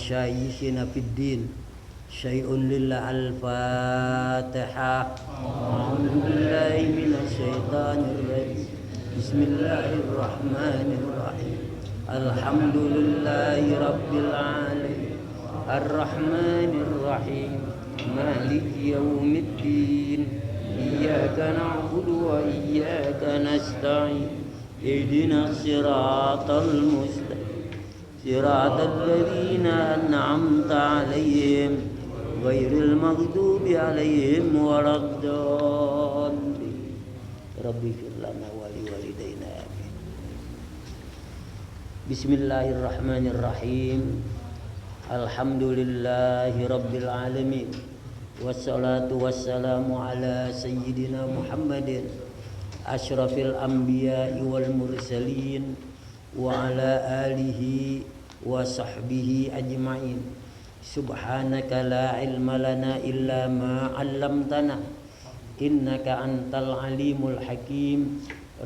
مشايخنا في الدين شيء لله. الفاتحة. أعوذ بالله من الشيطان الرجيم. بسم الله الرحمن الرحيم. الحمد لله رب العالمين الرحمن الرحيم مالك يوم الدين إياك نعبد وإياك نستعين اهدنا الصراط المستقيم صراط الذين أنعمت عليهم غير المغضوب عليهم ولا الضالين. ربي اغفر لنا ولوالدينا آمين. بسم الله الرحمن الرحيم. الحمد لله رب العالمين والصلاة والسلام على سيدنا محمد أشرف الأنبياء والمرسلين وعلى آله وصحبه أجمعين. سبحانك لا علم لنا إلا ما علمتنا إنك أنت العليم الحكيم.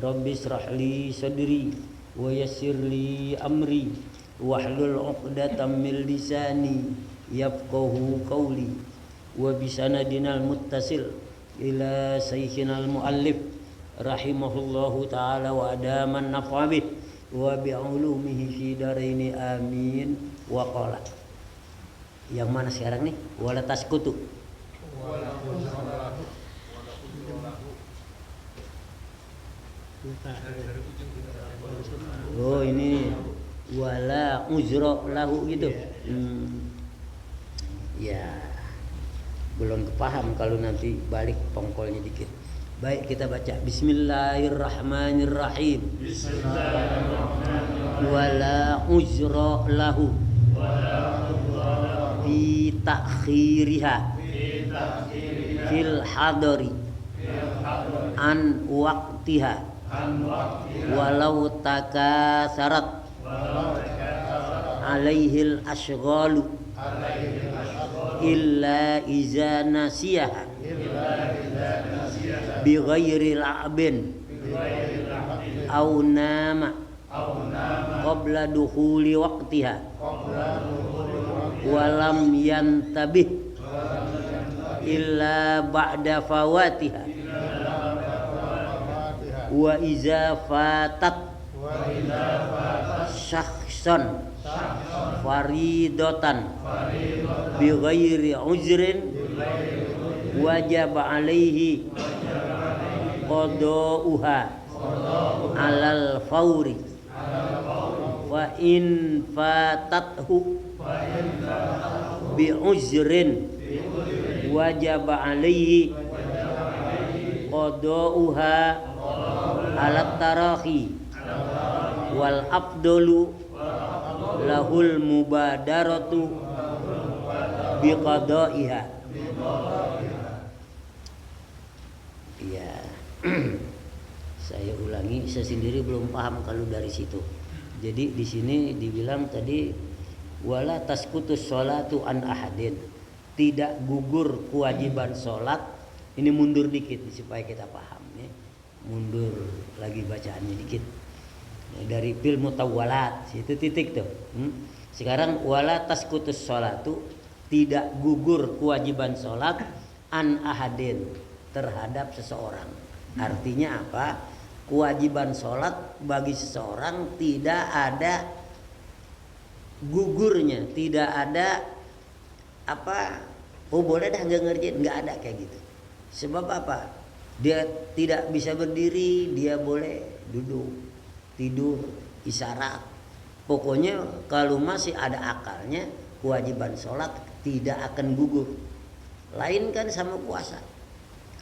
رب اشرح لي صدري ويسر لي أمري واحلل عقدة من لساني يفقهوا قولي. وبسندنا المتصل إلى شيخنا المؤلف رحمه الله تعالى وأدام النفع به وبعلومه في دارين آمين. وقال. Yang mana sekarang nih? Wala taskutu. Oh ini wala uzra lahu gitu. Ya belum kepaham kalau nanti balik pongkolnya dikit. Baik, kita baca Bismillahirrahmanirrahim. Bismillahirrahmanirrahim. Wala uzra lahu fi ta'khiriha fil hadari an waqtiha walau takasarat alaihil ashghalu illa iza nasiyaha bi ghairi la'bin aw nama qabla dukhuli waqtiha walam yantabih illa ba'da fawatiha wa iza fatat syakhsan faridatan bi ghairi uzrin wajib alaihi qada'uha alal fawri fa in fatathu bi uzrin wajib alaihi qada'uha alat tarahi wal afdalu lahul mubadaratu bi qada'iha. Ya. Saya ulangi, saya sendiri belum paham kalau dari situ. Jadi di sini dibilang tadi wala tasqutus sholatu an ahadin. Tidak gugur kewajiban sholat. Ini mundur dikit supaya kita paham ya. Mundur lagi bacaannya dikit. Dari fil mutawwalat situ titik tuh. Sekarang wala tasqutus sholatu, tidak gugur kewajiban sholat an ahadin, terhadap seseorang. Artinya apa? Kewajiban sholat bagi seseorang tidak ada gugurnya, tidak ada apa, oh boleh dah nggak ngerjain, nggak ada kayak gitu. Sebab apa? Dia tidak bisa berdiri, dia boleh duduk, tidur, isyarat. Pokoknya kalau masih ada akalnya, kewajiban sholat tidak akan gugur. Lain kan sama puasa.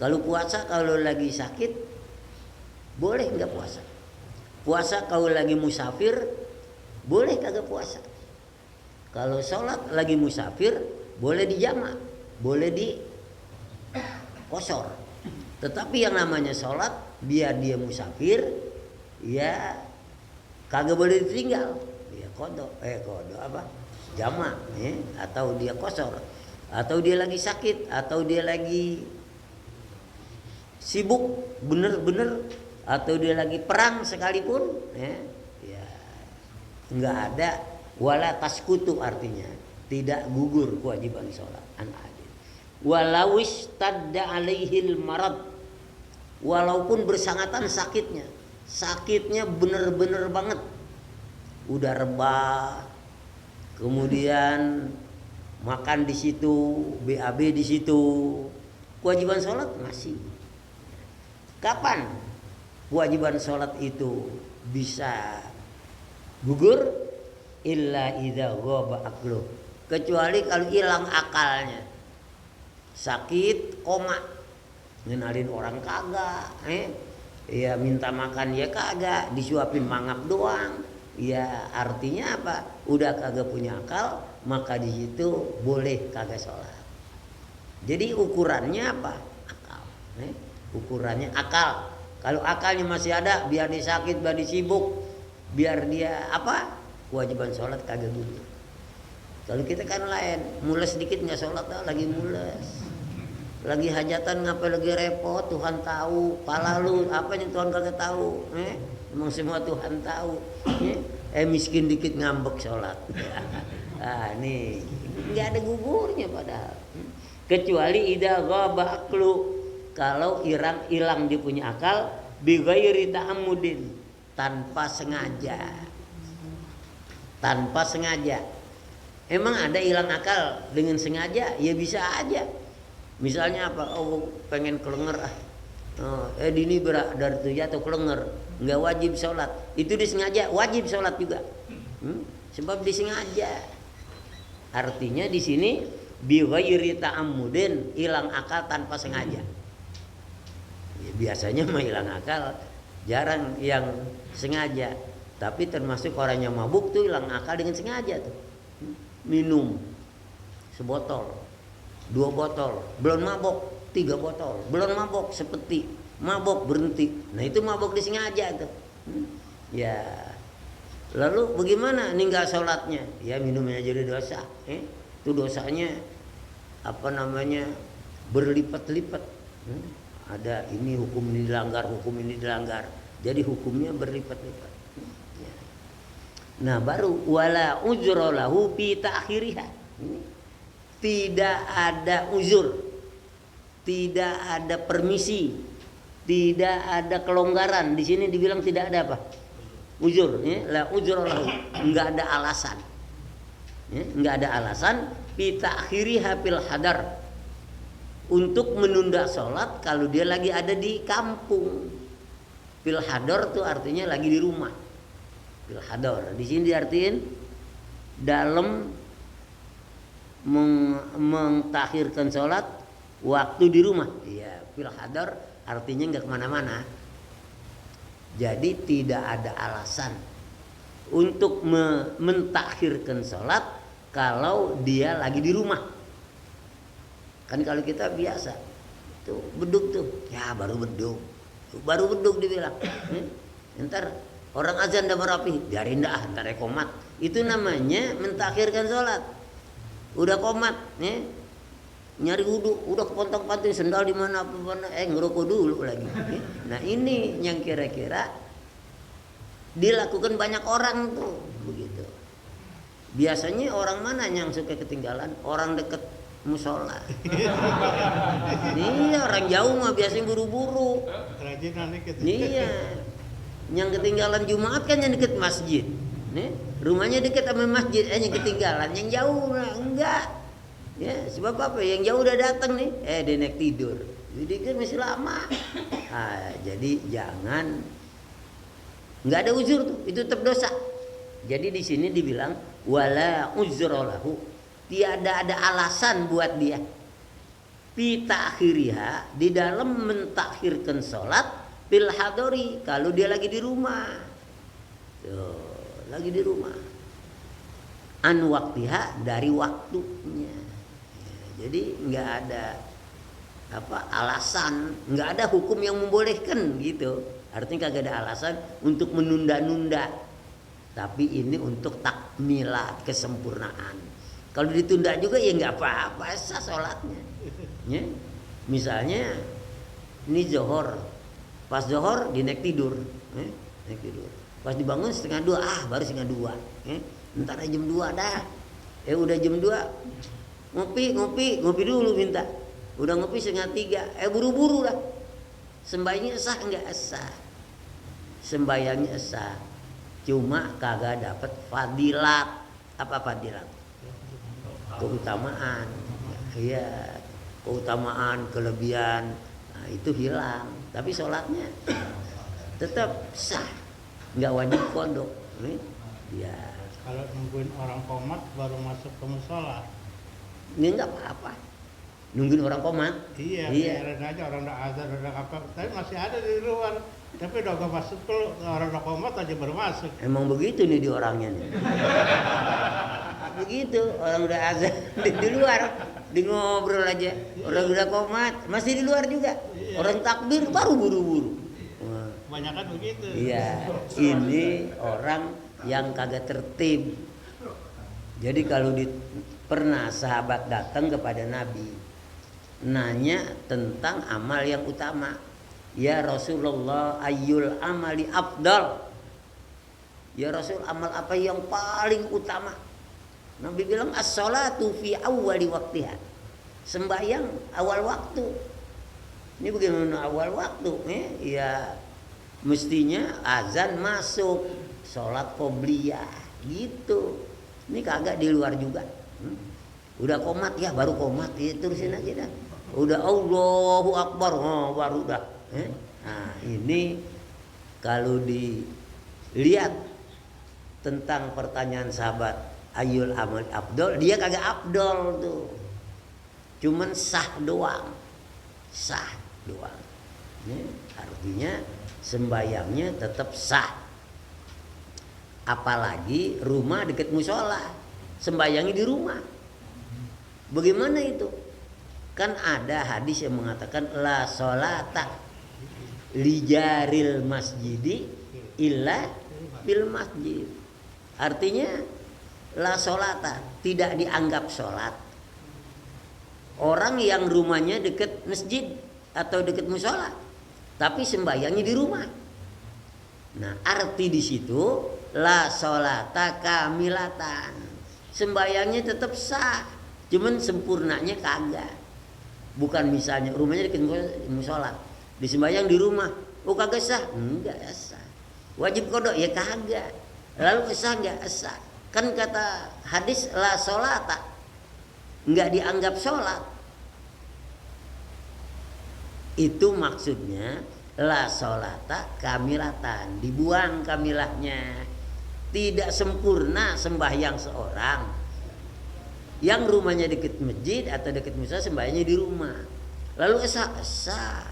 Kalau puasa kalau lagi sakit boleh nggak puasa. Puasa kalau lagi musafir boleh kagak puasa. Kalau sholat lagi musafir boleh dijamak, boleh di kosor. Tetapi yang namanya sholat biar dia musafir ya kagak boleh ditinggal. Ya kodo apa? Jamak ya, atau dia kosor, atau dia lagi sakit, atau dia lagi sibuk bener-bener, atau dia lagi perang sekalipun ya nggak ada wala taskutu, artinya tidak gugur kewajiban sholat an adil. Walau istadda alaihil marad, walaupun bersangatan sakitnya bener-bener banget, udah rebah, kemudian makan di situ, BAB di situ, kewajiban sholat masih. Kapan kewajiban sholat itu bisa gugur? Illa idza ghaba aqlu, kecuali kalau hilang akalnya, sakit koma, ngenalin orang kagak, ya minta makan ya kagak, disuapin mangap doang, ya artinya apa? Udah kagak punya akal, maka di situ boleh kagak sholat. Jadi ukurannya apa? Akal. Ukurannya akal. Kalau akalnya masih ada, biar dia sakit, biar dia sibuk, biar dia apa? Kewajiban sholat kagak gugur. Kalau kita kan lain, mules sedikit nggak sholat, lagi mules, lagi hajatan ngapa lagi repot, Tuhan tahu. Pala lu apa yang Tuhan kagak tahu? Emang semua Tuhan tahu. Miskin dikit ngambek sholat. Nih nggak ada gugurnya padahal. Kecuali idza ghaba aqlu, kalau hilang dia punya akal, bi ghairi ta'ammudin, tanpa sengaja. Tanpa sengaja. Emang ada hilang akal dengan sengaja? Ya bisa aja. Misalnya apa? Oh pengen kelenger dini berak dari itu jatuh kelenger, nggak wajib sholat. Itu disengaja, wajib sholat juga. Sebab disengaja. Artinya di sini bi ghairi ta'ammudin, hilang akal tanpa sengaja. Ya, biasanya mah hilang akal jarang yang sengaja. Tapi termasuk orang yang mabuk tuh hilang akal dengan sengaja tuh. Minum sebotol, 2 botol, belum mabok 3 botol, belum mabok sepeti, mabok berhenti. Nah itu mabok disengaja tuh. Ya, lalu bagaimana ninggal sholatnya? Ya minumnya jadi dosa. Itu dosanya apa namanya berlipat-lipat. Ada ini hukum ini dilanggar, hukum ini dilanggar. Jadi hukumnya berlipat-lipat. Nah baru wala uzra lahu fi ta'khiriha. Tidak ada uzur, tidak ada permisi, tidak ada kelonggaran. Di sini dibilang tidak ada apa? Uzur, ya? La uzra lahu, enggak ada alasan. Ya? Enggak ada alasan fi ta'khiriha fil hadar, untuk menunda sholat kalau dia lagi ada di kampung. Fil hadar tuh artinya lagi di rumah. Hadar di sini diartiin dalam mentakhirkan sholat waktu di rumah. Iya, fil hadar artinya nggak kemana-mana. Jadi tidak ada alasan untuk mentakhirkan sholat kalau dia lagi di rumah. Kan kalau kita biasa tuh beduk tuh, ya baru beduk dibilang. Ntar orang azan dah merapi, biarin dah, ntar komat. Itu namanya mentakhirkan sholat. Udah komat, nyari wudhu, udah kepontang-panting sendal di mana apa ngerokok dulu lagi. Nah ini yang kira-kira dilakukan banyak orang tuh, begitu. Biasanya orang mana yang suka ketinggalan? Orang deket musola. Iya, orang jauh mah biasanya buru-buru. Iya. Yang ketinggalan Jumat kan yang deket masjid. Nih, rumahnya deket sama masjid, yang ketinggalan. Yang jauh enggak. Ya, sebab apa? Yang jauh udah datang nih, dia naik tidur. Jadi kan masih lama. Jadi jangan, enggak ada uzur tuh, itu tetap dosa. Jadi di sini dibilang wala uzra lahu, tiada ada alasan buat dia. Fi ta'khiriha, di dalam mentakhirkan sholat fil hadori, kalau dia lagi di rumah. Tuh, lagi di rumah. An waktiha, dari waktunya. Jadi nggak ada apa alasan, nggak ada hukum yang membolehkan gitu. Artinya kagak ada alasan untuk menunda-nunda. Tapi ini untuk takmilat, kesempurnaan. Kalau ditunda juga ya nggak apa-apa, sah sholatnya. Ya. Misalnya ini zuhur. Pas zuhur dia naik tidur, naik tidur. Pas dibangun 1:30, baru 1:30. Ntar jam 2 dah. Udah jam 2 ngopi dulu minta. Udah ngopi 2:30, buru-buru lah. Sembayangnya sah nggak? Sah. Sembayangnya sah. Cuma kagak dapat fadilat. Apa fadilat? Keutamaan. Iya, keutamaan, kelebihan. Nah, itu hilang. Tapi sholatnya tetap sah. Nggak wajib kodok. Ya. Kalau nungguin orang komat baru masuk ke musola. Ini nggak apa-apa. Nungguin orang komat. Iya. Biarin aja orang udah azan udah apa. Tapi masih ada di luar. Tapi udah gak masuk tuh orang udah komat aja baru masuk. Emang begitu nih di orangnya nih. Begitu orang udah azan di luar, di ngobrol aja. Orang udah komat masih di luar juga. Iya. Orang takbir baru buru-buru. Kebanyakan begitu. Iya, ini orang yang kagak tertib. Jadi kalau pernah sahabat datang kepada Nabi nanya tentang amal yang utama. Ya Rasulullah, ayyul amali afdal. Ya Rasul, amal apa yang paling utama? Nabi bilang as-salatu fi awwali waqtiha. Sembahyang awal waktu. Ini bagaimana awal waktu? Ya mestinya azan masuk, sholat qobliyah gitu. Ini kagak di luar juga. Udah komat ya, baru komat ya, terusin aja dah. Udah Allahu Akbar, baru dah. Nah, ini kalau dilihat tentang pertanyaan sahabat ayyul amal afdol, dia kagak afdol tuh. Cuman sah doang. Sah doang. Artinya sembayangnya tetap sah. Apalagi rumah dekat musola, sembayangnya di rumah. Bagaimana itu? Kan ada hadis yang mengatakan la sholata li jaril masjidi illa bil masjid. Artinya la sholata, tidak dianggap sholat orang yang rumahnya dekat masjid atau dekat musola, tapi sembayangnya di rumah. Nah, arti di situ la sholata kamilatan, sembayangnya tetap sah, cuman sempurnanya kagak. Bukan misalnya rumahnya dekat musola, disembayang di rumah, kagak sah? Enggak sah. Wajib kodok? Ya kagak. Lalu sah enggak? Sah. Kan kata hadis la sholata, enggak dianggap sholat. Itu maksudnya la sholata kamilatan, dibuang kamilahnya. Tidak sempurna sembahyang seorang yang rumahnya dekat masjid atau dekat musola, sembahyangnya di rumah. Lalu sah.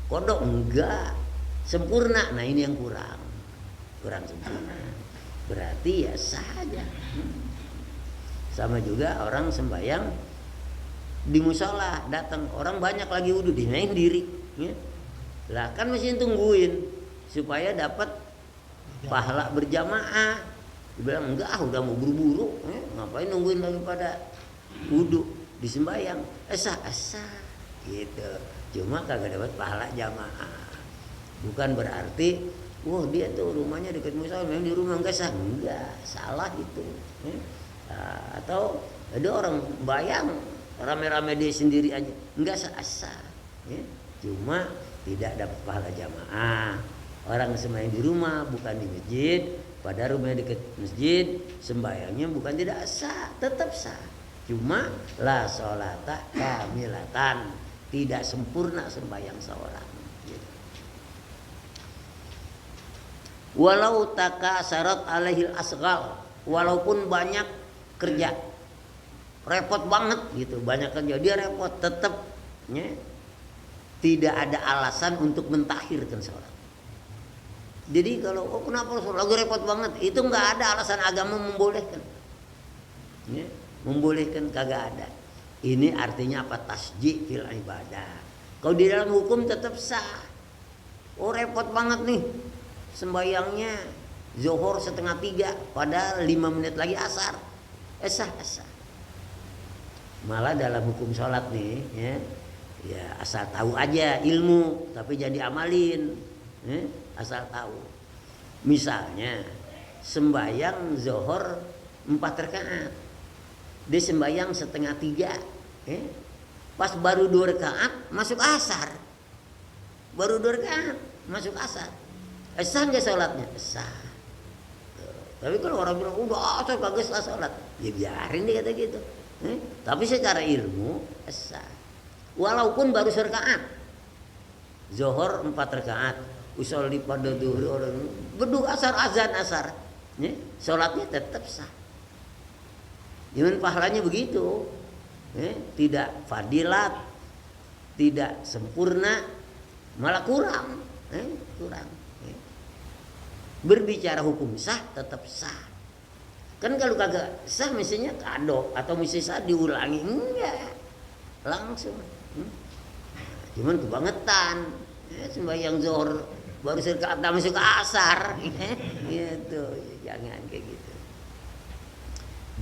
Kodok enggak sempurna. Nah, ini yang kurang sempurna. Berarti ya sah aja. Sama juga orang sembahyang di musola, datang orang banyak lagi wudhu, dinaik diri. Lah kan mesti tungguin supaya dapat pahala berjamaah. Dibilang enggak, udah mau buru-buru, ngapain nungguin daripada wudhu disembayang. Sah gitu. Cuma kagak dapat pahala jamaah. Bukan berarti wah dia tuh rumahnya dekat musola, memang di rumah enggak sah. Enggak, salah itu. Atau ada orang bayang rame-rame dia sendiri aja, enggak sah. Cuma tidak dapat pahala jamaah. Orang sembahyang di rumah bukan di masjid, pada rumahnya dekat masjid, sembahyangnya bukan tidak sah, tetap sah. Cuma la sholata kamilatan, tidak sempurna sembahyang seorang. Walau takasarat alaihil asghal, walaupun banyak kerja, repot banget gitu, banyak kerja dia repot, tetap tidak ada alasan untuk mentahhirkan sholat. Jadi kalau kenapa sholat lagi repot banget, itu nggak ada alasan agama membolehkan. Membolehkan kagak ada. Ini artinya apa? Tasjih fil ibadah. Kalau di dalam hukum tetap sah. Repot banget nih sembayangnya zuhur 2:30, padahal 5 menit lagi asar. Sah. Malah dalam hukum sholat nih, ya asal tahu aja ilmu, tapi jadi amalin, asal tahu. Misalnya sembayang zuhur 4 rakaat, dia sembahyang setengah 3, pas baru 2 rakaat masuk asar, baru 2 rakaat masuk asar, sah nggak sholatnya? Sah. Tapi kalau orang bilang udah asar kagak sah sholat, ya biarin dia kata gitu. Tapi secara ilmu sah, walaupun baru serakaat. Zohor 4 rakaat, usolli pada duhur orang berdua asar azan asar, sholatnya tetap sah. Cuman pahalanya begitu, tidak fadilat, tidak sempurna, malah kurang, kurang. Berbicara hukum sah tetap sah. Kan kalau kagak sah mestinya kado atau mesti sah diulangi, enggak langsung. Cuman kebangetan, sembahyang zuhur baru serakaat masuk ke asar, gitu, jangan kayak gitu.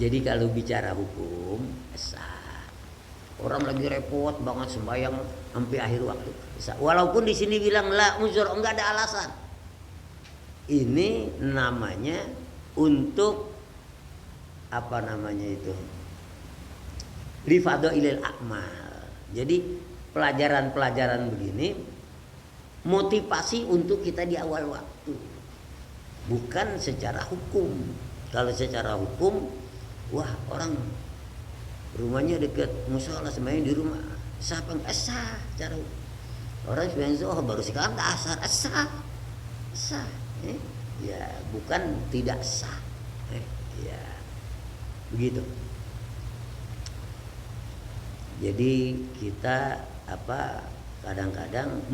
Jadi kalau bicara hukum sah. Orang lagi repot banget sembahyang sampai akhir waktu sah. Walaupun di sini bilang la uzur, enggak ada alasan. Ini namanya untuk apa namanya itu? Rifadhailil a'mal. Jadi pelajaran-pelajaran begini motivasi untuk kita di awal waktu. Bukan secara hukum. Kalau secara hukum, wah orang rumahnya dekat musola sembahyang di rumah, siapa yang sah cara hukum. Orang sembahyang zuhur baru sekarang asar sah. Sah. Ya bukan tidak sah, ya begitu. Jadi kita kadang-kadang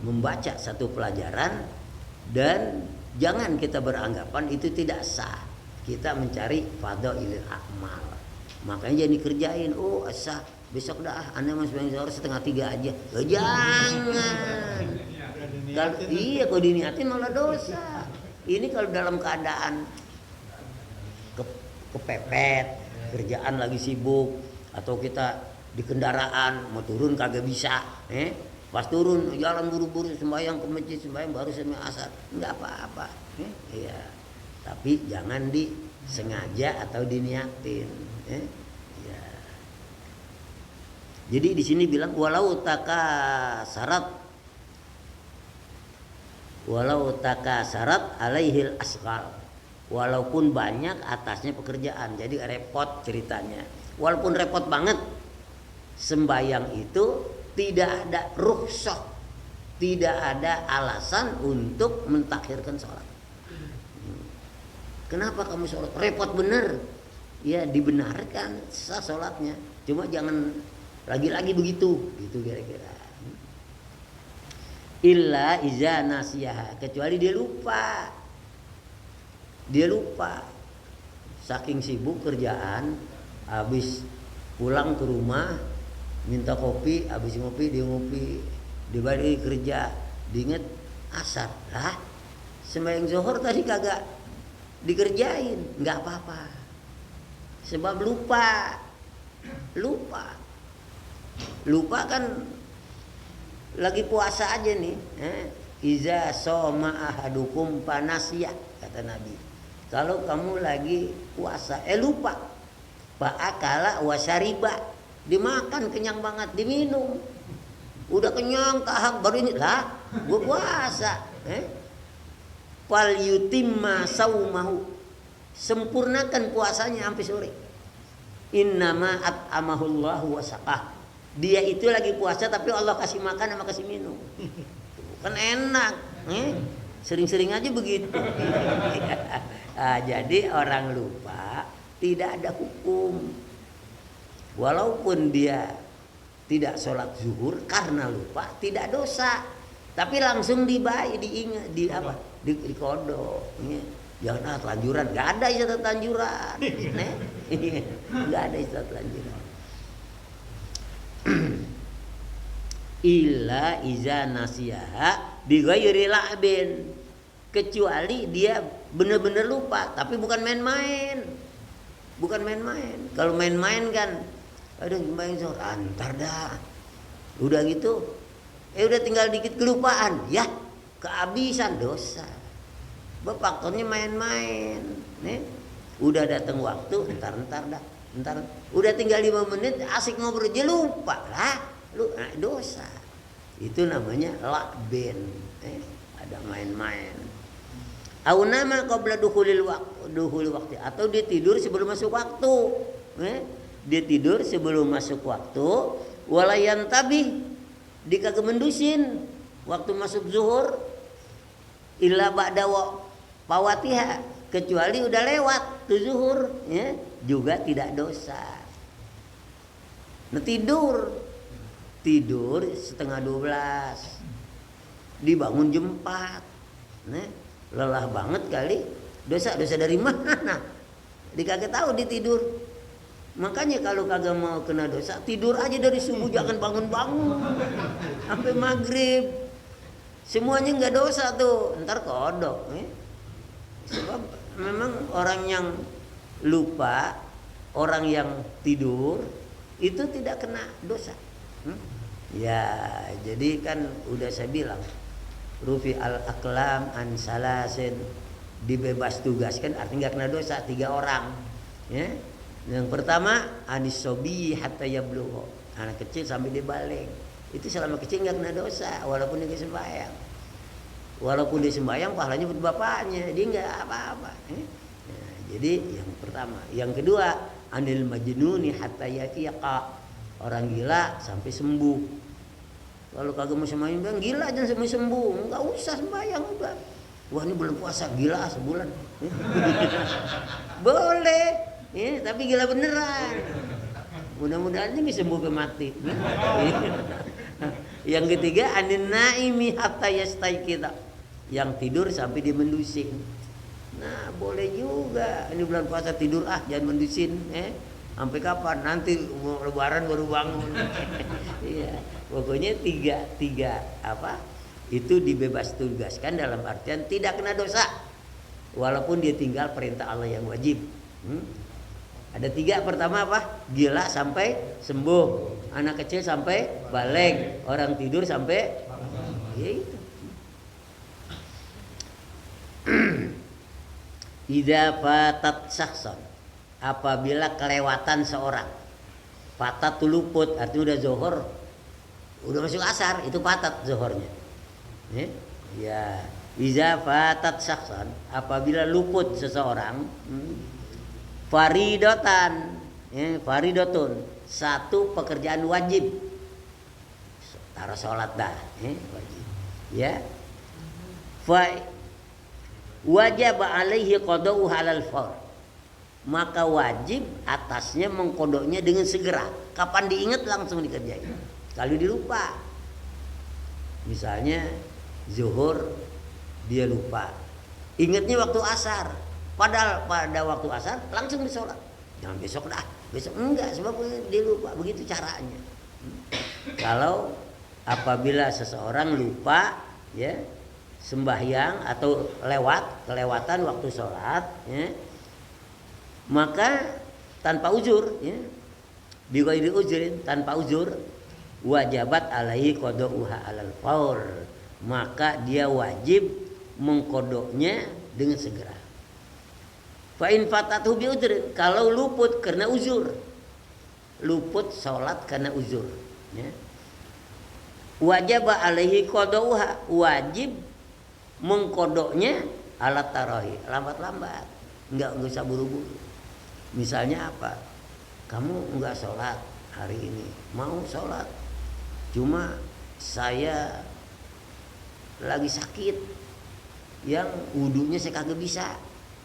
membaca satu pelajaran dan jangan kita beranggapan itu tidak sah. Kita mencari fadhailul a'mal, makanya jangan dikerjain. Oh sah, besok dah anda mas zuhur setengah 3 aja. Jangan. Kalau diniatin malah dosa. Ini kalau dalam keadaan kepepet, kerjaan lagi sibuk, atau kita di kendaraan mau turun kagak bisa, pas turun jalan buru-buru sembahyang ke masjid, sembahyang baru sembahyang asar, nggak apa-apa, ya. Tapi jangan disengaja atau diniatin, ya. Jadi di sini bilang walau takasarat alaihil asqal, walaupun banyak atasnya pekerjaan, jadi repot ceritanya. Walaupun repot banget, sembahyang itu tidak ada rukhsah, tidak ada alasan untuk mentakhirkan sholat. Kenapa kamu sholat? Repot bener, ya dibenarkan sah sholatnya, cuma jangan lagi-lagi begitu, gitu kira-kira. Illa iza nasiyaha, kecuali dia lupa saking sibuk kerjaan, habis pulang ke rumah minta kopi, habis ngopi dia balik kerja, diinget asar lah, sembahyang zuhur tadi kagak dikerjain, nggak apa-apa sebab lupa kan lagi puasa aja nih. Iza soma ahadukum panasya, kata Nabi. Kalau kamu lagi puasa, lupa, fa'akala wasyariba, dimakan kenyang banget, diminum, udah kenyang tahap baru ini lah, gua puasa. Fal yutimma saumahu, sempurnakan puasanya sampai sore. Innama at'amahullahu wasaqah, dia itu lagi puasa tapi Allah kasih makan sama kasih minum, kan enak. Sering-sering aja begitu. Jadi orang lupa tidak ada hukum, walaupun dia tidak sholat zuhur karena lupa tidak dosa, tapi langsung diingat di kodok. Jangan telanjuran, nggak ada istilah telanjuran, nggak ada istilah telanjuran. Illa iza nasiyaha bi ghairi la'bin, kecuali dia benar-benar lupa, tapi bukan main-main. Kalau main-main kan, aduh sembahyang zuhur, antar dah, udah gitu, udah tinggal dikit kelupaan, ya kehabisan dosa. Faktornya main-main, Udah datang waktu, ntar dah. Ntar udah tinggal 5 menit asik ngobrol aja lupa lah. Lu dosa. Itu namanya lakben. Ada main-main. Au nama qabla dukhulil waqti atau dia tidur sebelum masuk waktu. Dia tidur sebelum masuk waktu, walayan tabi dikagak mendusin waktu masuk zuhur illa ba'da pawatiha, kecuali udah lewat tuh zuhur, ya, juga tidak dosa. Nah, tidur setengah 12, dibangun jam 4, nah, lelah banget kali, dosa dari mana? Dikagak tahu di tidur. Makanya kalau kagak mau kena dosa, tidur aja dari subuh, jangan bangun-bangun sampai maghrib. Semuanya nggak dosa tuh, ntar kodok. Sebab memang orang yang lupa, orang yang tidur itu tidak kena dosa. Ya, jadi kan udah saya bilang, rufi al aklam an salasin, dibebas tugaskan artinya nggak kena dosa 3 orang. Ya. Yang pertama anisobi hatta yablugh, anak kecil sampai dia balik. Itu selama kecil nggak kena dosa, walaupun dia sembahyang. Walaupun dia sembahyang pahalanya buat bapaknya, dia nggak apa-apa. Nah, jadi yang pertama. Yang kedua, anil majnuni hatta yafiqa, orang gila sampai sembuh. Kalau kagak mau sembahyang, bilang gila jangan sampai sembuh, nggak usah sembahyang udah. Wah, ini bulan puasa, gila sebulan. Boleh, ya, tapi gila beneran. Mudah-mudahan ini sembuh ke mati. Yang ketiga, anin naimi hatta yastayqidha, yang tidur sampai dia mendusing. Nah, boleh juga. Ini bulan puasa tidur jangan mendusin. Sampai kapan? Nanti mau lebaran baru bangun. Iya. Pokoknya tiga apa? Itu dibebas tugaskan dalam artian tidak kena dosa. Walaupun dia tinggal perintah Allah yang wajib. Ada 3, pertama apa? Gila sampai sembuh, anak kecil sampai balik, orang tidur sampai ya itu. Idza fatat syakhsan, apabila kelewatan seorang. Fatat itu luput, artinya udah zuhur, udah masuk asar, itu fatat zuhurnya. Ya, idza fatat syakhsan, apabila luput seseorang, faridatan, faridotun, satu pekerjaan wajib, taruh sholat dah, wajib, ya, wajib alaihi qada'u halal faur, maka wajib atasnya mengkodoknya dengan segera. Kapan diingat langsung dikerjain. Kalau dilupa, misalnya zuhur dia lupa, ingatnya waktu asar. Padahal pada waktu asar langsung disolat. Jangan besok dah, besok enggak, sebab dia lupa. Begitu caranya. Kalau apabila seseorang lupa, ya, sembahyang atau kelewatan waktu sholat, ya, maka tanpa uzur, ya, bighairi uzrin, tanpa uzur, wajibat alaihi qada'uha alal faur, maka dia wajib mengkodoknya dengan segera. Fa in fatatuhu bi uzrin, kalau luput karena uzur, luput sholat karena uzur, ya, wajib alaihi qada'uha, wajib mengkodoknya alat tarohi, lambat-lambat, nggak usah buru-buru. Misalnya apa? Kamu nggak sholat hari ini, mau sholat, cuma saya lagi sakit, yang wudunya saya kagak bisa.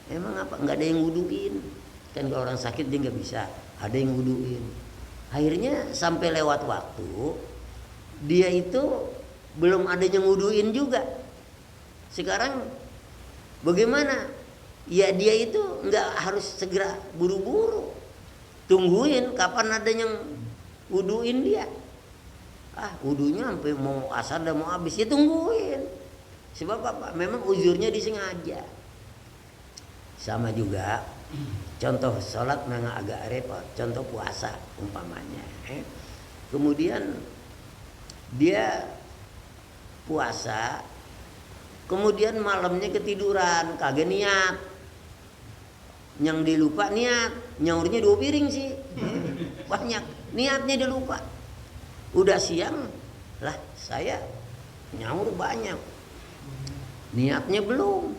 Emang apa? Nggak ada yang wuduin. Kan kalau orang sakit dia nggak bisa, ada yang wuduin. Akhirnya sampai lewat waktu, dia itu belum ada yang wuduin juga. Sekarang bagaimana? Ya dia itu nggak harus segera buru-buru, tungguin kapan ada yang wuduin dia. Wudunya sampai mau asar dan mau habis, ya tungguin. Sebab apa? Memang uzurnya disengaja. Sama juga contoh sholat memang agak repot. Contoh puasa umpamanya, kemudian dia puasa, kemudian malamnya ketiduran, kagak niat. Yang dilupa niat, nyaurnya 2 piring sih. Banyak, niatnya dilupa. Udah siang, lah saya nyaur banyak. Niatnya belum.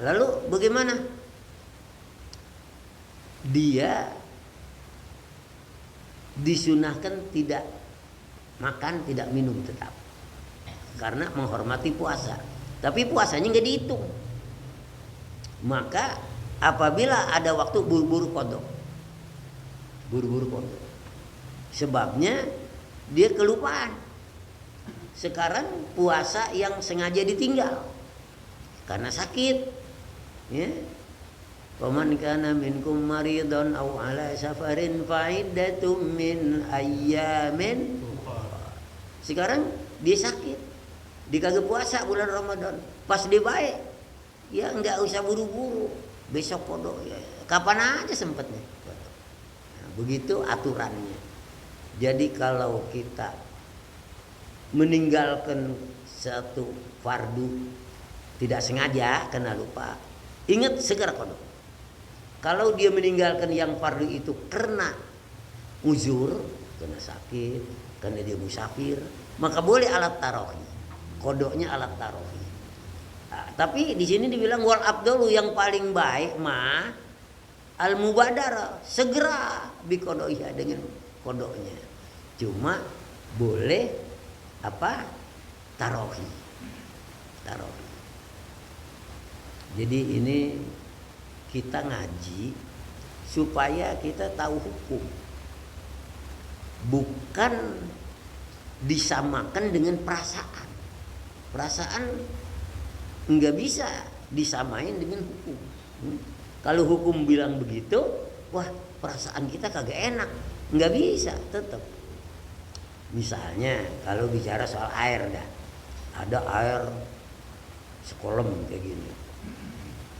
Lalu bagaimana? Dia disunahkan tidak makan, tidak minum tetap. Karena menghormati puasa. Tapi puasanya nggak dihitung. Maka apabila ada waktu buru-buru kodok. Buru-buru kodok. Sebabnya dia kelupaan. Sekarang puasa yang sengaja ditinggal karena sakit. Ya. Faman kana minkum maridun aw ala safarin fa iddatum min ayyamin. Sekarang dia sakit. Dia kagak puasa bulan Ramadan. Pas dia baik, ya enggak usah buru-buru. Besok kodok ya. Kapan aja sempatnya. Nah, begitu aturannya. Jadi kalau kita meninggalkan satu fardu tidak sengaja karena lupa, ingat segera kodok. Kalau dia meninggalkan yang fardu itu karena uzur, karena sakit, karena dia musafir, maka boleh alat tarohi. Kodoknya alat tarohi. Nah, tapi di sini dibilang wal abdulu, yang paling baik mah al mubadara, segera bikodoiha dengan kodoknya. Cuma boleh apa? Tarohi. Tarohi. Jadi ini kita ngaji supaya kita tahu hukum. Bukan disamakan dengan perasaan. Perasaan nggak bisa disamain dengan hukum. Kalau hukum bilang begitu, wah perasaan kita kagak enak, nggak bisa tetap. Misalnya kalau bicara soal air dah, ada air sekolam kayak gini,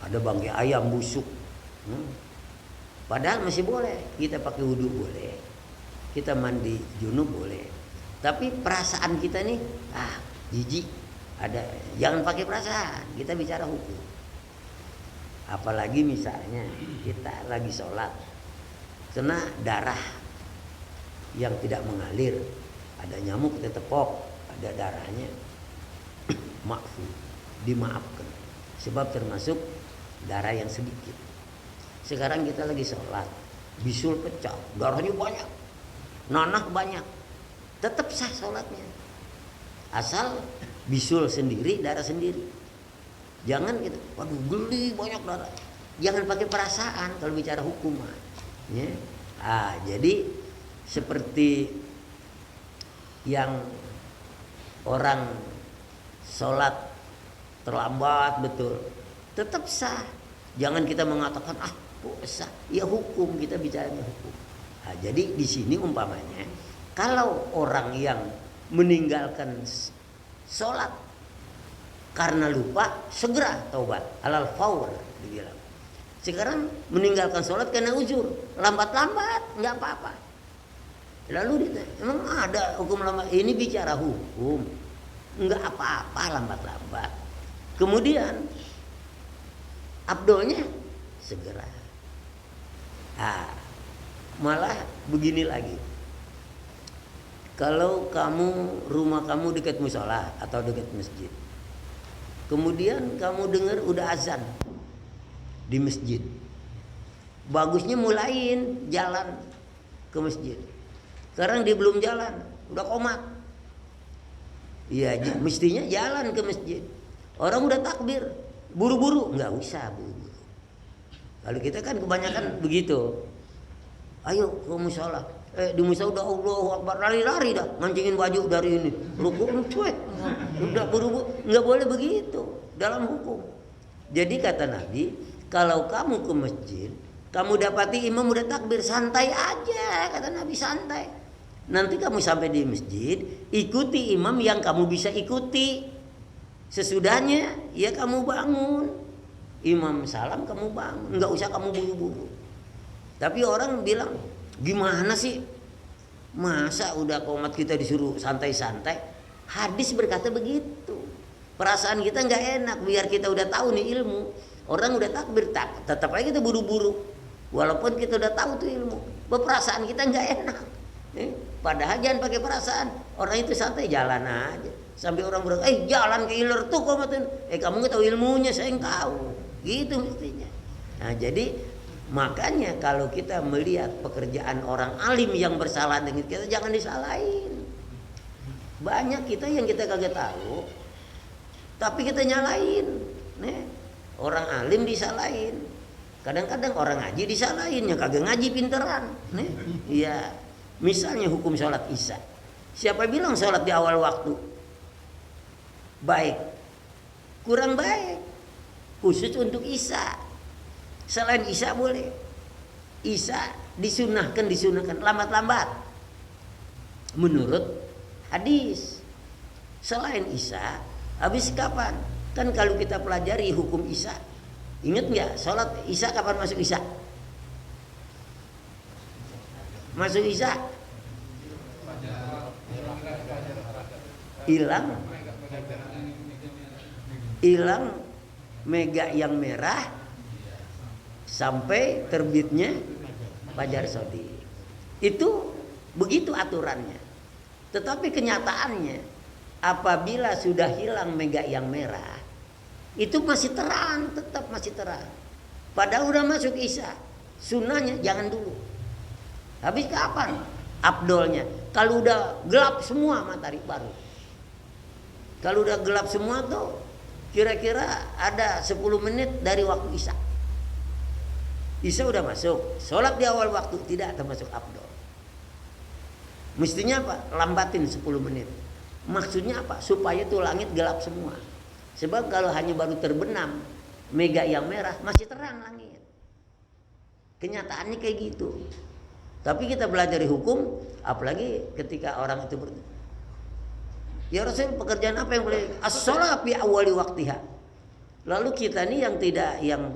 ada bangkai ayam busuk, padahal masih boleh kita pakai wudhu, boleh kita mandi junub, boleh. Tapi perasaan kita nih, jijik, ada, jangan pakai perasaan, kita bicara hukum. Apalagi misalnya kita lagi sholat, kena darah yang tidak mengalir, ada nyamuk tetepok, ada darahnya, maafu, dimaafkan, sebab termasuk darah yang sedikit. Sekarang kita lagi sholat, bisul pecah, darahnya banyak, nanah banyak, tetap sah sholatnya, asal bisul sendiri, darah sendiri. Jangan gitu, waduh geli banyak darah. Jangan pakai perasaan kalau bicara hukum. Ya. Jadi seperti yang orang sholat terlambat betul, tetap sah. Jangan kita mengatakan kok sah. Ya hukum, kita bicaranya hukum. Jadi di sini umpamanya kalau orang yang meninggalkan sholat karena lupa, segera taubat, alal faur dibilang. Sekarang meninggalkan sholat karena uzur, lambat-lambat, nggak apa-apa. Lalu ditanya, emang ada hukum lambat? Ini bicara hukum, nggak apa-apa lambat-lambat. Kemudian abdolnya segera. Malah begini lagi. Kalau rumah kamu dekat musola atau dekat masjid, kemudian kamu dengar udah azan di masjid, bagusnya mulain jalan ke masjid. Sekarang dia belum jalan, udah komat. Iya, mestinya jalan ke masjid. Orang udah takbir, buru-buru, nggak usah buru-buru. Kalau kita kan kebanyakan begitu. Ayo ke musola. Di musola udah Allahu Akbar, lari-lari dah, mancingin baju dari ini. Rukun cuy. Udah buru-buru, nggak boleh begitu dalam hukum. Jadi kata Nabi, kalau kamu ke masjid, kamu dapati imam udah takbir, santai aja, kata Nabi, santai. Nanti kamu sampai di masjid, ikuti imam yang kamu bisa ikuti. Sesudahnya, ya kamu bangun. Imam salam, kamu bangun. Nggak usah kamu buru-buru. Tapi orang bilang, gimana sih? Masa udah komat kita disuruh santai-santai? Hadis berkata begitu. Perasaan kita nggak enak, biar kita udah tahu nih ilmu. Orang udah takbir, tetap aja kita buru-buru. Walaupun kita udah tahu tuh ilmu, perasaan kita nggak enak. Padahal jangan pakai perasaan. Orang itu santai jalan aja. Sampai orang bilang, jalan ke iler tuh kok matin. Kamu nggak tahu ilmunya, saya nggak tahu. Gitu mestinya. Nah jadi makanya kalau kita melihat pekerjaan orang alim yang bersalah dengan kita, jangan disalahin. Banyak kita yang kita kagak tahu, tapi kita nyalain. Nih, orang alim disalahin. Kadang-kadang orang ngaji disalahin, yang kagak ngaji pinteran. Nih, iya. Misalnya hukum sholat isya. Siapa bilang sholat di awal waktu baik? Kurang baik. Khusus untuk isya. Selain isya boleh. Isya disunahkan lambat-lambat. Menurut hadis. Selain isya, habis kapan? Kan kalau kita pelajari hukum isya, ingat nggak? Sholat isya kapan masuk isya? Masuk isya hilang mega yang merah sampai terbitnya fajar shodiq. Itu begitu aturannya. Tetapi kenyataannya apabila sudah hilang mega yang merah, itu masih terang, tetap masih terang. Padahal udah masuk isya. Sunnahnya jangan dulu. Habis kapan? Abdolnya. Kalau udah gelap semua matahari baru. Kalau udah gelap semua tuh kira-kira ada 10 menit dari waktu isya. Isya udah masuk. Sholat di awal waktu tidak termasuk abdol. Mestinya apa? Lambatin 10 menit. Maksudnya apa? Supaya tuh langit gelap semua. Sebab kalau hanya baru terbenam mega yang merah, masih terang langit. Kenyataannya kayak gitu. Tapi kita belajar di hukum, apalagi ketika orang itu ya Rasul, pekerjaan apa yang boleh? As-shalah fi awwali waqtiha. Lalu kita nih yang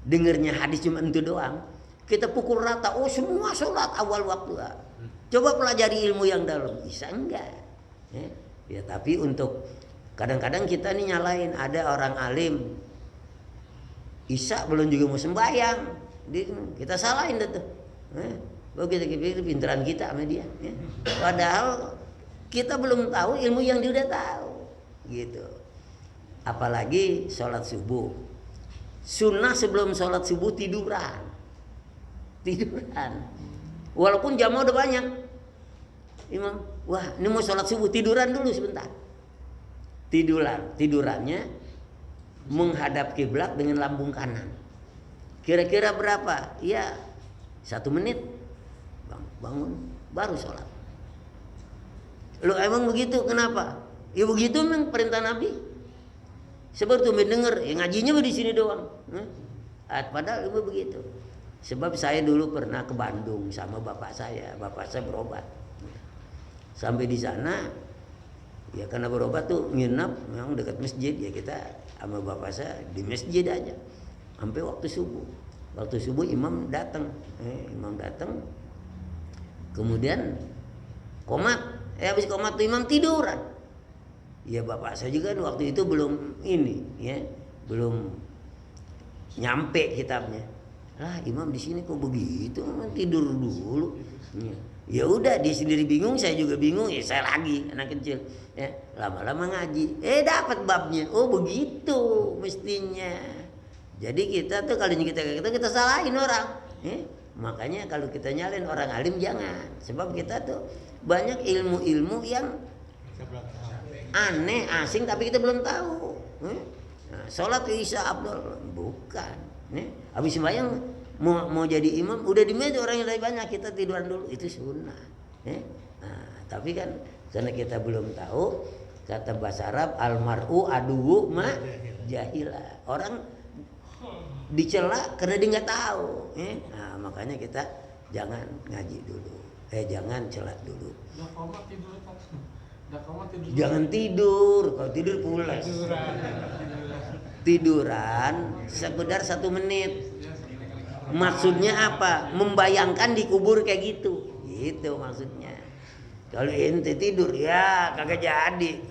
dengernya hadis cuma itu doang, kita pukul rata, semua sholat awal waktu. Coba pelajari ilmu yang dalam, bisa enggak? Ya tapi untuk kadang-kadang kita nih nyalain, ada orang alim isya belum juga mau sembahyang, kita salahin tuh. Kita pikir pinteran kita sama dia. Padahal kita belum tahu ilmu yang dia udah tahu, gitu. Apalagi sholat subuh. Sunnah sebelum sholat subuh tiduran. Walaupun jamnya udah banyak. Imam, wah ini mau sholat subuh, tiduran dulu sebentar. Tidurannya menghadap kiblat dengan lambung kanan. Kira-kira berapa? Ya 1 menit. Bangun baru sholat. Lo emang begitu? Kenapa? Ya begitu memang perintah Nabi. Sebab tuh mendengar, ngajinya di sini doang. Padahal ibu begitu. Sebab saya dulu pernah ke Bandung sama bapak saya berobat. Sampai di sana, ya karena berobat tuh nginep memang dekat masjid, ya kita sama bapak saya di masjid aja. Sampai waktu subuh. Waktu subuh imam datang. Kemudian komat. Habis komat tuh imam tiduran. Ya bapak saya juga waktu itu belum belum nyampe kitabnya. Imam di sini kok begitu, tidur dulu. Ya udah, dia sendiri bingung, saya juga bingung, ya saya lagi anak kecil. Ya, lama-lama ngaji, dapat babnya. Oh begitu mestinya. Jadi kita tuh kalau kita salahin orang. Makanya kalau kita nyalain orang alim jangan. Sebab kita tuh banyak ilmu-ilmu yang aneh, asing, tapi kita belum tahu. Sholat isya abdul bukan. Habis sembahyang mau jadi imam, udah di meja orang yang lebih banyak, kita tiduran dulu, itu sunnah. Tapi kan karena kita belum tahu, kata bahasa Arab almar'u aduwu ma jahila. Orang dicela karena dia nggak tahu. Makanya kita jangan ngaji dulu, jangan celat dulu. Jangan tidur, kalau tidur pulas. Tiduran sekedar 1 menit. Maksudnya apa? Membayangkan dikubur kayak gitu. Gitu maksudnya. Kalau ente tidur ya kagak jadi.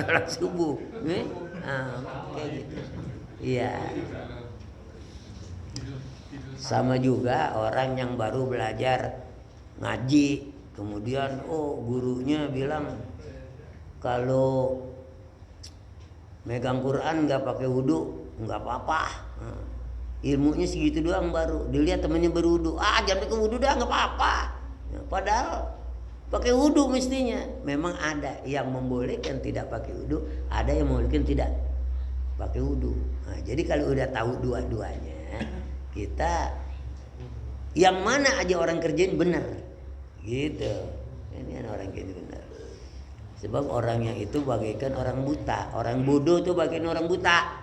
Sholat subuh. Kayak gitu. Iya. Sama juga orang yang baru belajar ngaji, kemudian gurunya bilang kalau megang Quran nggak pakai wudu nggak apa-apa. Ilmunya segitu doang, baru dilihat temennya berwudu, jangan pakai wudu dah nggak apa-apa. Padahal pakai wudu mestinya. Memang ada yang membolehkan tidak pakai wudu, ada yang membolehkan tidak pakai wudu. Nah, jadi kalau udah tahu dua-duanya, kita yang mana aja orang kerjain benar, gitu. Ini orang kerjain benar. Sebab orangnya itu bagaikan orang buta, orang bodoh tuh bagaikan orang buta.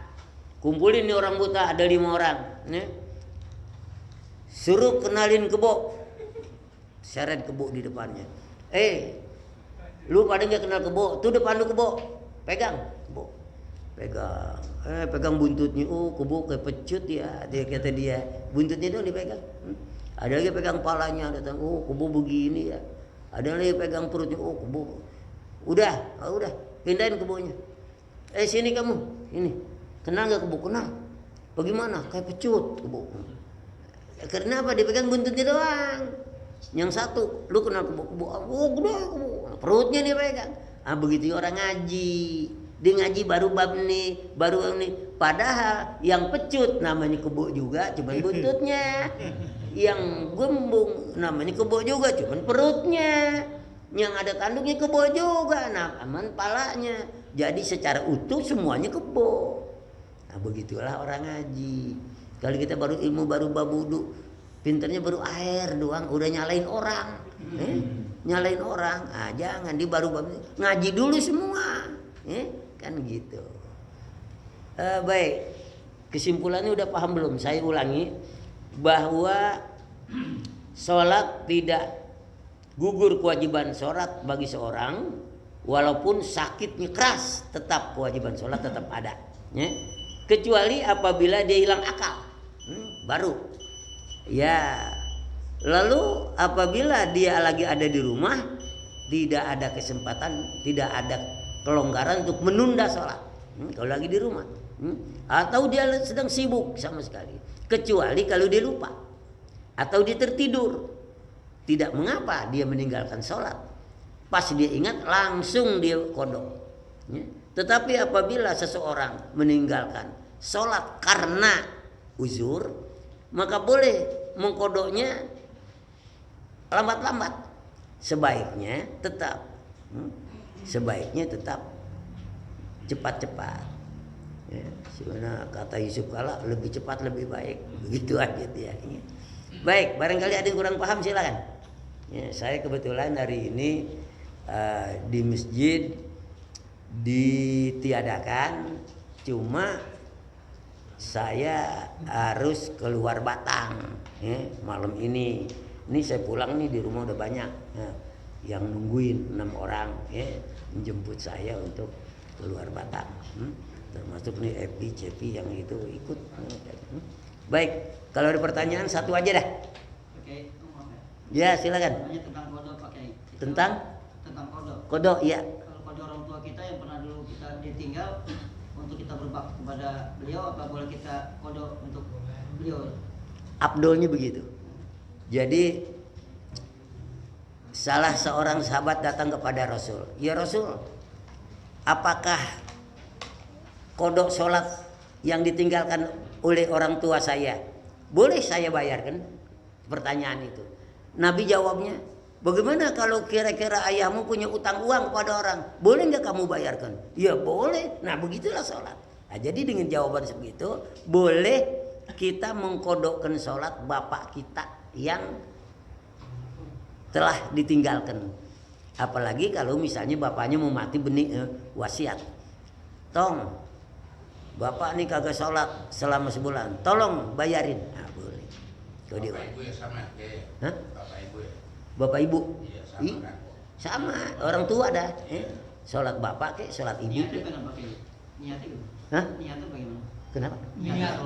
Kumpulin nih orang buta, ada 5 orang, nih. Suruh kenalin kebo, seret kebo di depannya. Lu pada nggak kenal kebo? Tuh depan lu kebo, pegang kebo, pegang. Pegang buntutnya, kebo kayak pecut ya, dia kata dia, buntutnya dong dipegang. Ada lagi pegang palanya, datang, kebo begini ya. Ada lagi pegang perutnya, kebo. Udah, pindahin kebonya. Sini kamu, ini. Kenal nggak kebo? Kenal. Bagaimana? Kayak pecut kebo. Karena apa? Dipegang buntutnya doang. Yang satu, lu kenal kebo? Gede kebo. Perutnya nih pegang. Begitu orang ngaji. Dia ngaji baru bab nih, baru ini. Padahal yang pecut namanya kebo juga, cuman buntutnya. Yang gembung namanya kebo juga, cuman perutnya. Yang ada tanduknya kebo juga, aman palanya. Jadi secara utuh semuanya kebo. Nah begitulah orang ngaji. Kalau kita baru ilmu baru bab wudu, pinternya baru air doang, udah nyalain orang. Nyalain orang. Jangan, di baru bab ngaji dulu semua. Kan gitu. Baik. Kesimpulannya udah paham belum? Saya ulangi bahwa sholat tidak gugur kewajiban sholat bagi seorang, walaupun sakitnya keras, tetap kewajiban sholat tetap ada. Kecuali apabila dia hilang akal, baru. Ya, lalu apabila dia lagi ada di rumah, tidak ada kesempatan, tidak ada kelonggaran untuk menunda sholat. Kalau lagi di rumah, atau dia sedang sibuk sama sekali. Kecuali kalau dia lupa atau dia tertidur. Tidak mengapa dia meninggalkan sholat. Pas dia ingat langsung dia kodok. Tetapi apabila seseorang meninggalkan sholat karena uzur, maka boleh mengkodoknya lambat-lambat. Sebaiknya tetap cepat-cepat. Sebenarnya kata Yusuf Kala, lebih cepat lebih baik. Begitu aja dia. Baik, barangkali ada yang kurang paham silakan. Saya kebetulan hari ini di masjid ditiadakan, cuma saya harus keluar Batang malam ini. Ini saya pulang nih, di rumah udah banyak yang nungguin 6 orang menjemput saya untuk keluar Batang. Termasuk nih Epi, Cepi yang itu ikut. Baik, kalau ada pertanyaan satu aja dah. Oke, maaf ya. Ya, silakan. Tentang kodok pakai. Tentang kodok. Kodok, ya. Kalau kodok orang tua kita yang pernah dulu kita ditinggal, untuk kita berbakti kepada beliau, apa boleh kita kodok untuk beliau? Abdolnya begitu. Jadi salah seorang sahabat datang kepada Rasul. Ya Rasul, apakah kodok sholat yang ditinggalkan oleh orang tua saya boleh saya bayarkan? Pertanyaan itu. Nabi jawabnya, bagaimana kalau kira-kira ayahmu punya utang uang kepada orang, boleh nggak kamu bayarkan? Ya boleh. Nah begitulah sholat. Nah, jadi dengan jawaban seperti itu, boleh kita mengkodokkan sholat bapak kita yang telah ditinggalkan. Apalagi kalau misalnya bapaknya mau mati wasiat, tong bapak nih kagak sholat selama sebulan, tolong bayarin. Nah boleh. Bapak ibu ya sama ya? Bapak ibu ya? Bapak ibu? Iya sama kan? Sama, orang tua dah. Sholat bapak ke, sholat ibu ke. Niatnya kenapa pakai? Niatnya gimana? Hah? Niatnya bagaimana? Kenapa? Niat.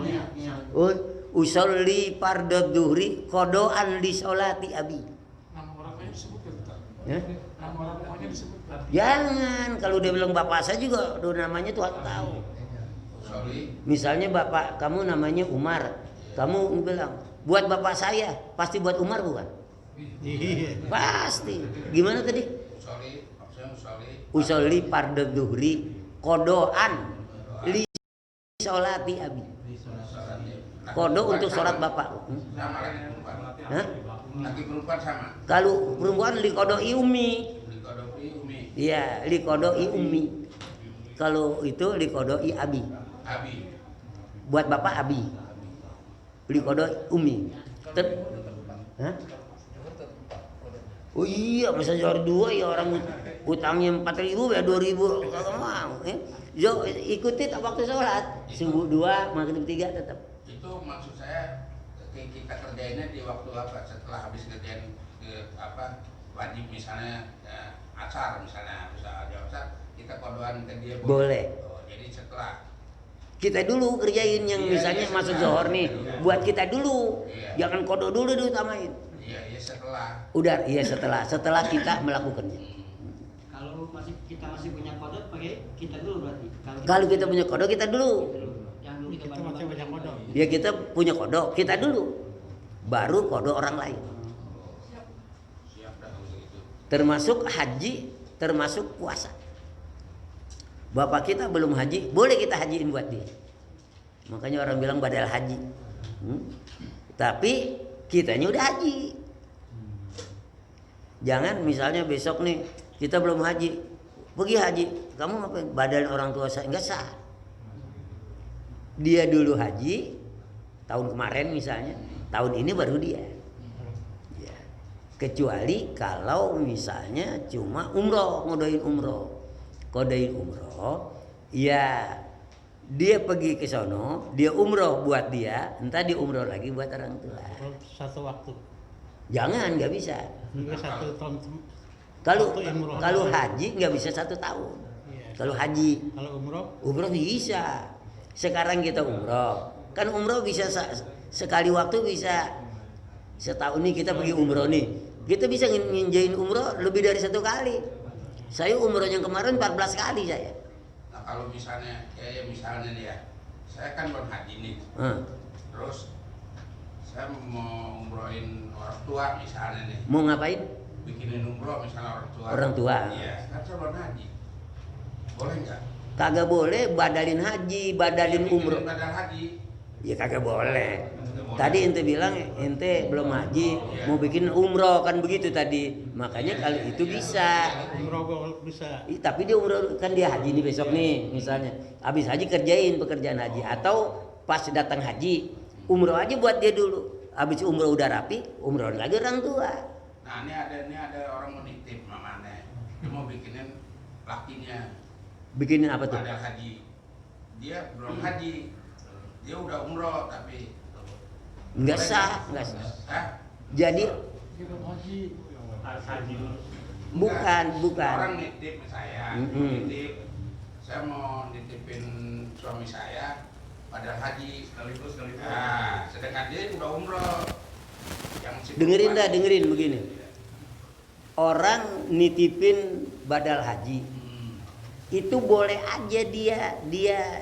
Usolli fardhu dhuhri kodoan li sholati abi. Nama orangnya disebutkan tak? Ya? Nama orangnya disebutkan. Jangan, kalau dia bilang bapak saya juga, namanya Tuhan tahu. Sorry. Misalnya bapak kamu namanya Umar, kamu bilang buat bapak saya, pasti buat Umar bukan? Iya. Pasti. Gimana tadi? Sorry, maksudnya sorry. Usolli fardhu dhuhri kodoan li sholati abi. Kodo untuk sholat bapak. Sama lagi perempuan. Hah? Lagi perempuan sama. Kalau perempuan li kodoi umi. Di Kodopi Umi. Iya, li kodoi umi. Kalau itu li kodoi abi. Abi. Buat bapak abi. Li kodoi umi. Hah? Oh iya, masa juara 2 ya orang utangnya 4.000 ya 2.000 kalau mau. Yo ikuti tak waktu sholat subuh 2 maghrib 3 tetap. Itu maksud saya kita kerjainnya di waktu apa? Setelah habis kerjain wajib misalnya asar misalnya asar kita kodoan ke dia Boleh. Oh, jadi setelah Kita dulu kerjain yang Iya, misalnya iya, masuk setelah. zuhur nih, Iya. buat kita dulu. Iya. Jangan kodo dulu diutamain. iya setelah. Udah, iya setelah kita melakukannya. Kalau kita masih punya kode, pakai kita dulu berarti. Kalau kita punya kodo kita dulu. Yang dulu Kita masih banyak kodok. Ya kita punya kodo kita dulu. Baru kodo orang lain. Siap dah kalau begitu. Termasuk haji, termasuk puasa. Bapak kita belum haji, boleh kita hajiin buat dia. Makanya orang bilang badal haji. Tapi kitanya udah haji. Jangan misalnya besok nih kita belum haji, pergi haji, kamu ngapain? Badal orang tua saya enggak sah. Dia dulu haji tahun kemarin misalnya, tahun ini baru dia. Ya. Kecuali kalau misalnya cuma umroh, ngodoin umroh. Kodoin umroh, ya dia pergi ke sono, dia umroh buat dia, entah dia umroh lagi buat orang tua. Satu waktu. Jangan, nggak bisa. Juga satu tahun. Kalau Waktu umroh. kalau haji nggak bisa 1 tahun. Iya. Kalau haji, Kalau umroh bisa. Sekarang kita umroh, kan umroh bisa sekali waktu bisa setahun nih kita pergi umroh nih. Kita bisa nginjain umroh lebih dari 1 kali. Saya umroh yang kemarin 14 kali saya. Nah kalau misalnya kayak misalnya nih ya, saya kan belum haji nih. Terus saya mau umrohin orang tua misalnya nih. Mau ngapain? Bikinin umroh misalnya orang tua. Orang tua. Iya, kan saya belum haji. Boleh nggak? Kagak boleh badalin haji, badalin Bikinin umroh. badal haji. Ya kagak boleh. Tadi ente bilang ente belum haji, mau bikin umroh kan begitu tadi. Makanya kalau itu bisa. umroh bisa. Tapi dia umroh kan dia haji nih besok nih misalnya. Habis haji kerjain pekerjaan haji atau pas datang haji umroh aja buat dia dulu. Habis umroh udah rapi, umroh lagi orang tua. Nah ini ada orang mau nitip mamanya. Dia mau bikinin lakinya Bikinin apa tuh? badal haji. Dia belum haji. Dia udah umroh tapi Enggak sah, enggak sah. Hah? Jadi Kita haji. Haji dulu. bukan. Orang nitip ke saya, nitip. Saya mau nitipin suami saya pada haji sekaligus. Nah, sedangkan dia udah umroh. Dengerin begini. Orang nitipin badal haji. Itu boleh aja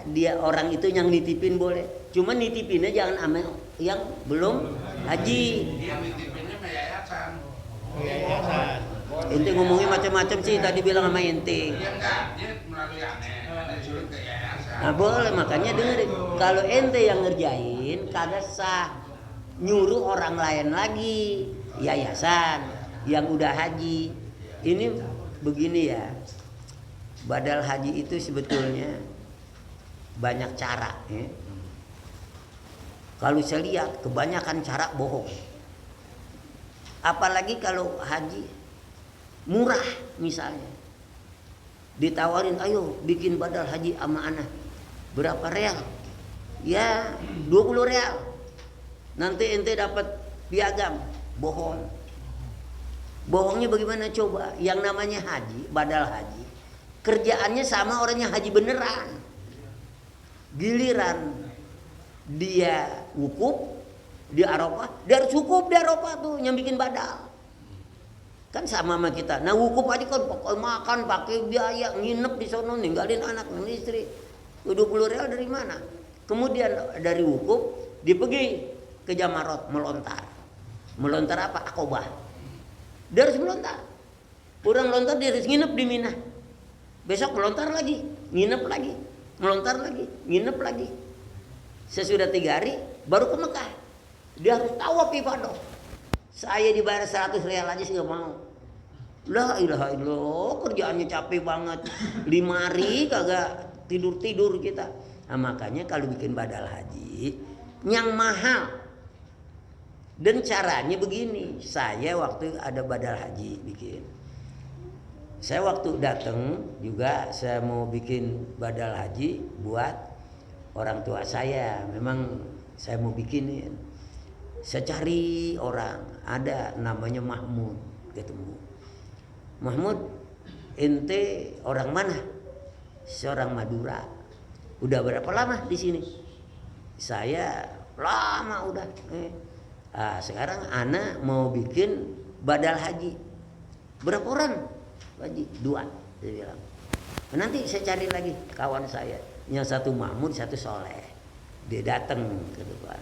dia orang itu yang nitipin boleh. Cuma nitipinnya jangan sama yang belum haji. Dia nitipinnya sama yayasan. Yayasan. Ente ngomongnya macam-macam sih tadi bilang sama ente. Dia enggak, dia melalui aneh. Aneh disuruh ke yayasan. Nah boleh, makanya dengerin. Kalau ente yang ngerjain kagak sah. Nyuruh orang lain lagi, yayasan yang udah haji. Ini begini ya. Badal haji itu sebetulnya banyak cara ya. Kalau saya lihat kebanyakan cara bohong. Apalagi kalau haji murah misalnya. Ditawarin, ayo bikin badal haji sama anak. Berapa real? Ya 20 real. Nanti ente dapat piagam. Bohong. Bohongnya bagaimana coba? Yang namanya haji, badal haji, kerjaannya sama orang yang haji beneran. Giliran dia wukuf di Arafah, dia harus wukuf di Arafah tuh yang bikin badal. Kan sama kita. Nah wukuf aja kan pakai makan, pakai biaya, nginep di sono, ninggalin anak dan istri. 20 real dari mana? Kemudian dari wukuf dia pergi ke Jamarot melontar. Melontar apa? Akobah. Dia harus melontar. Orang melontar dia harus nginep di Mina. Besok melontar lagi, nginep lagi, melontar lagi, nginep lagi. Sesudah 3 hari baru ke Mekah. Dia harus tawaf ifadah. Saya dibayar 100 real aja sih nggak mau. La ilaha illallah, kerjaannya capek banget. 5 hari kagak tidur kita. Nah, makanya kalau bikin badal haji yang mahal. Dan caranya begini, saya waktu ada badal haji bikin. Saya waktu datang juga saya mau bikin badal haji buat orang tua saya. Memang saya mau bikinin. Saya cari orang, ada namanya Mahmud, ketemu. Mahmud, ente orang mana? Seorang Madura. Udah berapa lama di sini? Saya lama udah. Sekarang ana mau bikin badal haji. Berapa orang? Haji 2, saya bilang. Nanti saya cari lagi kawan saya. Yang satu Mahmud, satu Soleh. Dia datang ke depan.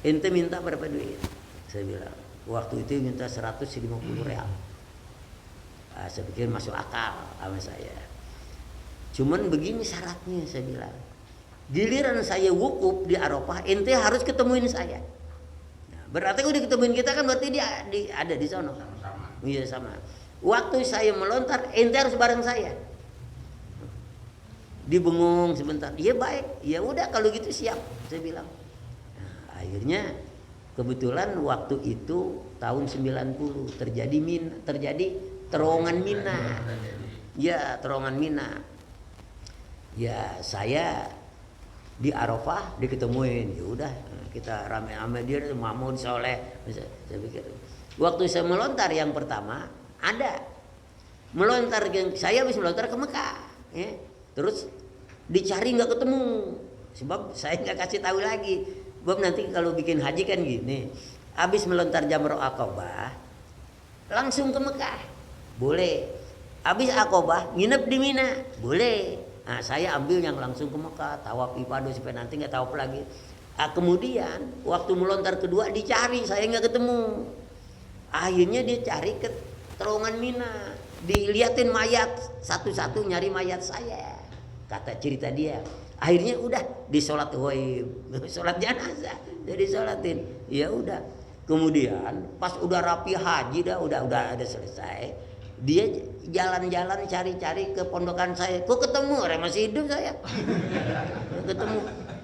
Ente minta berapa duit? Saya bilang. Waktu itu minta 150 real. Saya pikir masuk akal sama saya. Cuman begini syaratnya, saya bilang. Giliran saya wukuf di Arafah, ente harus ketemuin saya. Nah, berarti udah ketemuin kita kan, berarti dia ada di sana. Sama-sama. Iya sama. Waktu saya melontar, ente harus bareng saya. Dibengong sebentar. Iya baik. Ya udah kalau gitu siap, saya bilang. Nah, akhirnya kebetulan waktu itu tahun 90 terjadi terowongan Mina. Ya, terowongan Mina. Ya, saya di Arafah diketemuin. Ya udah, kita rame-rame dia Mahmud Soleh. Saya pikir. Waktu saya melontar yang pertama ada melontar, saya habis melontar ke Mekah, ya. Terus dicari nggak ketemu, sebab saya nggak kasih tahu lagi. Sebab nanti kalau bikin haji kan gini, habis melontar Jamrah Aqabah, langsung ke Mekah, boleh. Habis Aqabah nginep di Mina, boleh. Nah, saya ambil yang langsung ke Mekah, tawaf ifadah supaya nanti nggak tawaf lagi. Kemudian waktu melontar kedua dicari, saya nggak ketemu. Akhirnya dia cari ke terowongan Mina, diliatin mayat satu-satu, nyari mayat saya, kata cerita dia. Akhirnya udah disolat ghaib, sholat jenazah, jadi sholatin. Ya udah. Kemudian pas udah rapi haji udah ada selesai, dia jalan-jalan cari-cari ke pondokan saya. Kok ketemu? Orang masih hidup saya. Ketemu.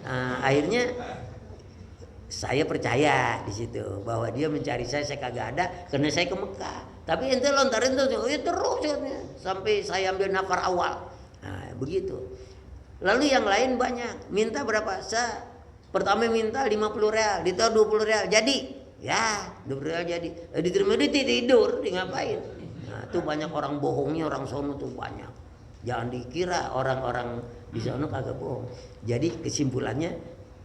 Nah, akhirnya saya percaya di situ bahwa dia mencari saya kagak ada karena saya ke Mekah. Tapi ente lontarin terus sampai saya ambil nafar awal. Nah, begitu. Lalu yang lain banyak. Minta berapa? Saya pertama minta 50 real, ditawar 20 real. Jadi, ya 20 real jadi. Diterima dia tidur, dia ngapain? Nah, itu banyak orang bohongnya, orang sono tuh banyak. Jangan dikira orang-orang di sono kagak bohong. Jadi kesimpulannya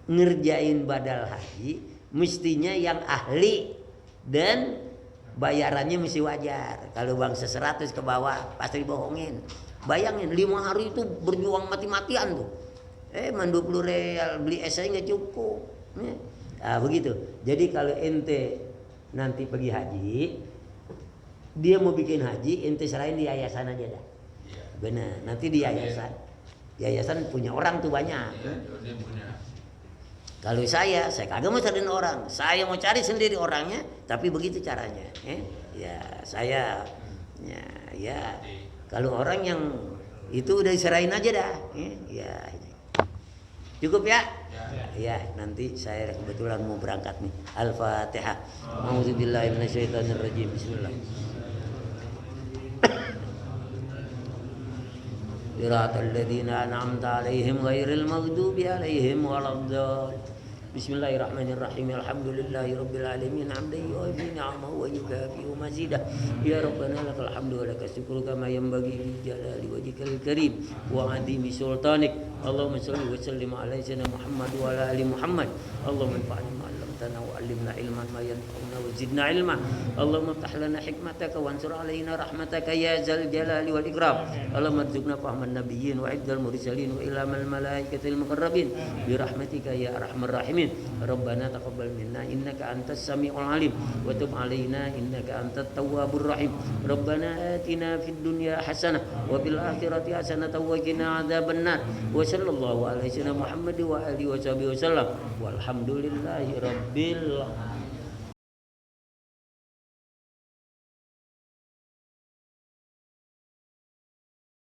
ngerjain badal haji mestinya yang ahli dan bayarannya mesti wajar. Kalau bangsa 100 ke bawah pasti dibohongin. Bayangin 5 hari itu berjuang mati-matian tuh. 20 real beli es aja nggak cukup. Nah, begitu. Jadi kalau ente nanti pergi haji, dia mau bikin haji, ente serahin di yayasan aja dah. Benar. Nanti di yayasan. Yayasan punya orang tuh banyak. Dia punya. Kalau saya kagak mau cariin orang, saya mau cari sendiri orangnya, tapi begitu caranya. Ya saya, ya kalau orang yang itu udah diserahin aja dah. Ya cukup ya. Ya nanti saya kebetulan mau berangkat nih. Al-Fatihah. A'udzubillahi minasyaitonirrajim. Bismillah. Siratal ladzina an'amta 'alaihim ghairil maghdubi 'alaihim waladdallin. Bismillahirrahmanirrahim. Alhamdulillahi rabbil alamin hamdan yu'affi ni'amahu wa yukafi'u mazidah. Ya rabbana lakal hamdu wa lakas syukru kama yanbaghi li jalali wajhikal karim wa 'azimi sultanik. Allahumma shalli wa sallim ala sayyidina Muhammad wa ala ali Muhammad. Allahumma anfa'na ma'al علمتنا وعلمنا علما ما ينفعنا وزدنا علما اللهم افتح لنا حكمتك وانصر علينا رحمتك يا ذا الجلال والإكرام اللهم ارزقنا فهم النبيين وعد المرسلين وإلهام الملائكة المقربين برحمتك يا أرحم الراحمين ربنا تقبل منا إنك أنت السميع العليم وتب علينا إنك أنت التواب الرحيم ربنا آتنا في الدنيا حسنة وفي الآخرة حسنة وقنا عذاب النار وصلى الله على سيدنا محمد وآله وصحبه وسلم والحمد لله رب العالمين.